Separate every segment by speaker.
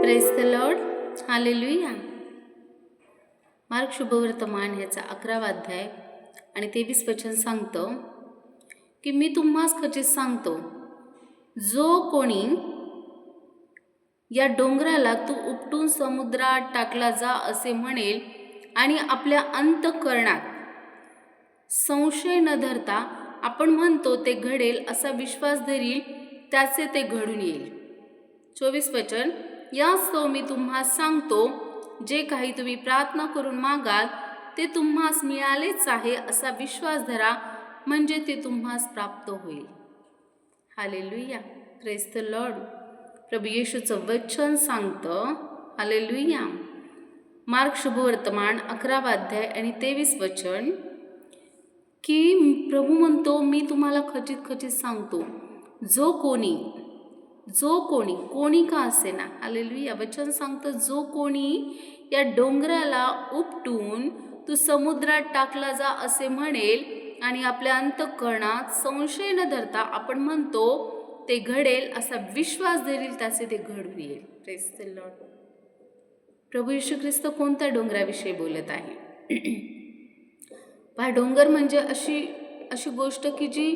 Speaker 1: Praise the Lord. Hallelujah. Mark शुभवर्तमान ह्याचा 11वा अध्याय आणि 23 वचन सांगतं की मी तुम्हास खचित सांगतो, जो कोणी या डोंगराला तू उपटून समुद्रात टाकला जा असे म्हणेल आणि आपल्या अंतःकरणात संशय न धरता आपण म्हणतो ते घडेल असा विश्वास धरील, त्याचे ते घडून येईल. 24 वचन. यास्तव मी तुम्हास सांगतो, जे काही तुम्ही प्रार्थना करून मागाल ते तुम्हास मिळालेच आहे असा विश्वास धरा, म्हणजे ते तुम्हास प्राप्त होईल. हालेलुया. Praise the Lord. प्रभू येशूचं वचन सांगतं. हालेलुया. मार्क शुभवर्तमान 11वा अध्याय आणि 23 वचन की प्रभू म्हणतो, मी तुम्हाला खचित सांगतो, जो कोणी का असे ना, हालेलुया, वचन सांगतं, जो कोणी या डोंगराला उपटून तू समुद्रात टाकला जा असे म्हणेल आणि आपल्या अंतःकरणात संशय न धरता आपण म्हणतो ते घडेल असा विश्वास धरील, त्याचे ते घडून येईल. Praise the Lord. प्रभू येशू ख्रिस्त कोणत्या डोंगराविषयी बोलत आहे? पहा, डोंगर म्हणजे अशी गोष्ट की जी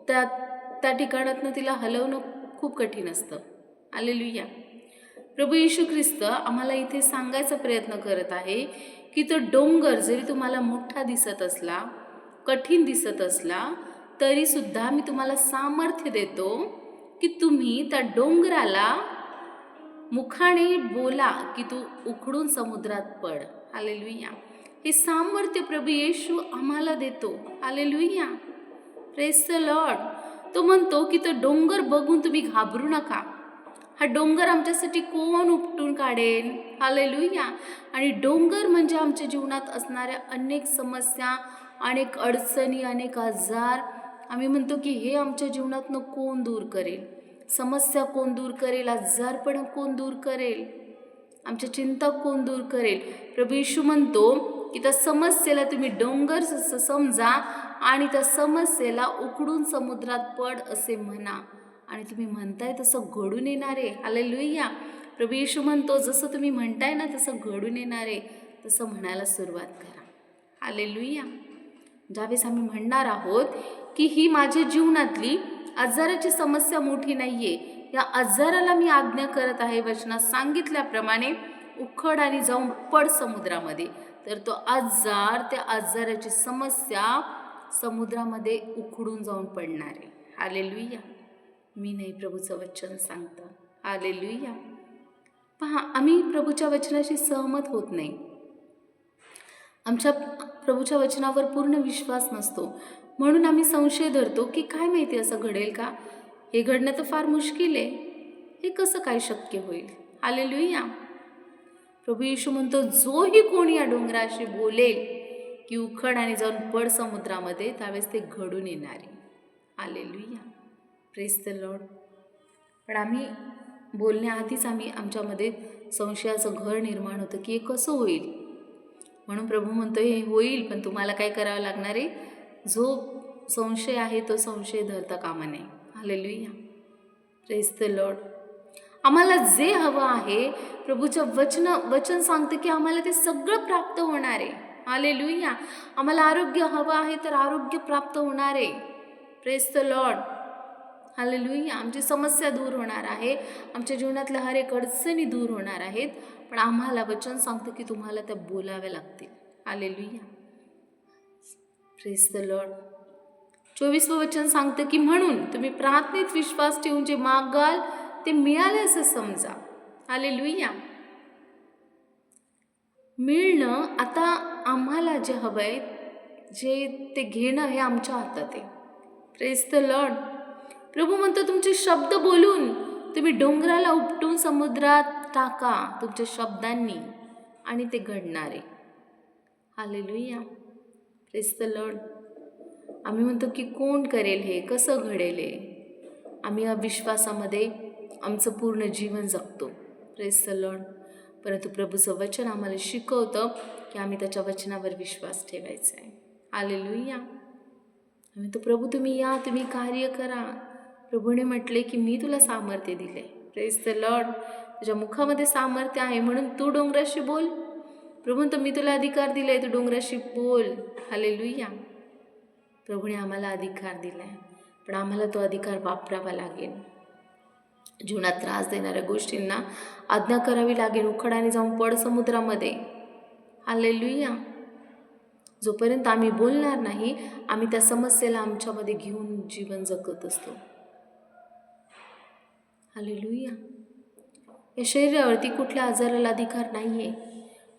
Speaker 1: त्या ठिकाणातनं तिला हलवणं खूप कठीण असतं. हालेलुया. प्रभू येशू ख्रिस्त आम्हाला इथे सांगायचा प्रयत्न करत आहे की तो डोंगर जरी तुम्हाला मोठा दिसत असला, कठीण दिसत असला, तरी सुद्धा मी तुम्हाला सामर्थ्य देतो की तुम्ही त्या डोंगराला मुखाने बोला की तू उखडून समुद्रात पड. हालेलुया. हे सामर्थ्य प्रभू येशू आम्हाला देतो. हालेलुया. Praise the Lord. तो म्हणतो की तो डोंगर बघून तुम्ही घाबरू नका. हा डोंगर आमच्यासाठी कोण उपटून काढेल? हालेलुया. आणि डोंगर म्हणजे आमच्या जीवनात असणाऱ्या अनेक समस्या, अनेक अडचणी, अनेक आजार. आम्ही म्हणतो की हे आमच्या जीवनातनं कोण दूर करेल? समस्या कोण दूर करेल? आजारपण कोण दूर करेल? आमच्या चिंता कोण दूर करेल? प्रभू येशू म्हणतो की त्या समस्येला तुम्ही डोंगर समजा आणि त्या समस्येला उकडून समुद्रात पड असे म्हणा, आणि तुम्ही म्हणताय तसं घडून येणारे. हालेलुया. प्रभू येशू म्हणतो, जसं तुम्ही म्हणताय ना तसं घडून येणारे, तसं म्हणायला सुरुवात करा. हालेलुया. ज्यावेळेस आम्ही म्हणणार आहोत की ही माझ्या जीवनातली आजाराची समस्या मोठी नाहीये, या आजाराला मी आज्ञा करत आहे वचनात सांगितल्याप्रमाणे, उखड आणि जाऊन पड समुद्रामध्ये, तर तो आजार, त्या आजाराची समस्या समुद्रामध्ये उखडून जाऊन पडणार आहे. हालेलुया. मी नाही, प्रभूचं वचन सांगतं. हालेलुया. पहा, आम्ही प्रभूच्या वचनाशी सहमत होत नाही. आमच्या प्रभूच्या वचनावर पूर्ण विश्वास नसतो, म्हणून आम्ही संशय धरतो की काय माहिती असं घडेल का? हे घडणं तर फार मुश्किल आहे, हे कसं काय शक्य होईल? हालेलुया. प्रभू येशू म्हणतो, जोही कोणी या डोंगराशी बोलेल की उखड आणि जाऊन पड समुद्रामध्ये, त्यावेळेस ते घडून येणार आहे. हालेलुया. Praise the Lord. पण आम्ही बोलण्याआधीच आमच्यामध्ये संशयाचं घर निर्माण होतं की हे कसं होईल. म्हणून प्रभू म्हणतो, हे होईल, पण तुम्हाला काय करावं लागणार आहे? जो संशय आहे तो संशय धरता कामा नये. हालेलुया. Praise the Lord. आम्हाला जे हवं आहे, प्रभूचं वचन सांगतं की आम्हाला ते सगळं प्राप्त होणार आहे. हालेलुया. आम्हाला आरोग्य हवं आहे तर आरोग्य प्राप्त होणार आहे. Praise the Lord. हालेलुया. आमची समस्या दूर होणार आहे, आमच्या जीवनातल्या हर एक अडचणी दूर होणार आहेत, पण आम्हाला वचन सांगतं की तुम्हाला त्या बोलाव्या लागतील. हालेलुया. Praise the Lord. 24वं वचन सांगतं की म्हणून तुम्ही प्रार्थनेत विश्वास ठेवून जे मागाल ते मिळाले असं समजा. हालेलुया. मिळणं, आता आम्हाला जे हवंय, जे ते घेणं, हे आमच्या हातात आहे. Praise the Lord. प्रभू म्हणतो, तुमचे शब्द बोलून तुम्ही डोंगराला उपटून समुद्रात टाका तुमच्या शब्दांनी, आणि ते घडणार आहे. हालेलुया. Praise the Lord. आम्ही म्हणतो की कोण करेल हे, कसं घडेल हे? आम्ही अविश्वासामध्ये आमचं पूर्ण जीवन जगतो. Praise the Lord. परंतु प्रभूचं वचन आम्हाला शिकवतं की आम्ही त्याच्या वचनावर विश्वास ठेवायचा आहे. हालेलुया. आम्ही तो, प्रभू तुम्ही या, तुम्ही कार्य करा. प्रभूने म्हटले की मी तुला सामर्थ्य दिले. Praise the Lord. तुझ्या मुखामध्ये सामर्थ्य आहे म्हणून तू डोंगराशी बोल. प्रभू म्हणतो मी तुला अधिकार दिलाय, तू डोंगराशी बोल. हालेलुया. प्रभूने आम्हाला अधिकार दिलाय, पण आम्हाला तो अधिकार वापरावा लागेल. जीवनात त्रास देणाऱ्या गोष्टींना आज्ञा करावी लागेल. उखडाने जाऊन पड समुद्रामध्ये. हालेलुया. जोपर्यंत आम्ही बोलणार नाही, आम्ही त्या समस्येला आमच्यामध्ये घेऊन जीवन जगत असतो. हालेलुया. या शरीरावरती कुठल्या आजाराला अधिकार नाही आहे,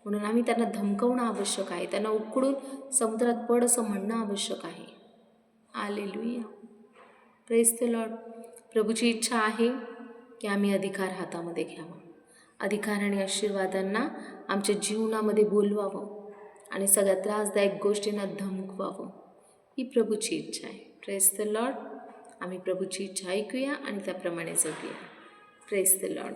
Speaker 1: म्हणून आम्ही त्यांना धमकवणं आवश्यक आहे. त्यांना उकडून समुद्रात पड असं म्हणणं आवश्यक आहे. हालेलुया. Praise the Lord. प्रभूची इच्छा आहे की आम्ही अधिकार हातामध्ये घ्यावा, अधिकार आणि आशीर्वादांना आमच्या जीवनामध्ये बोलवावं आणि सगळ्या त्रासदायक गोष्टींना धमकवावं. ही प्रभूची इच्छा आहे. Praise the Lord. आम्ही प्रभूची इच्छा ऐकूया आणि त्याप्रमाणे जगूया. Praise the Lord.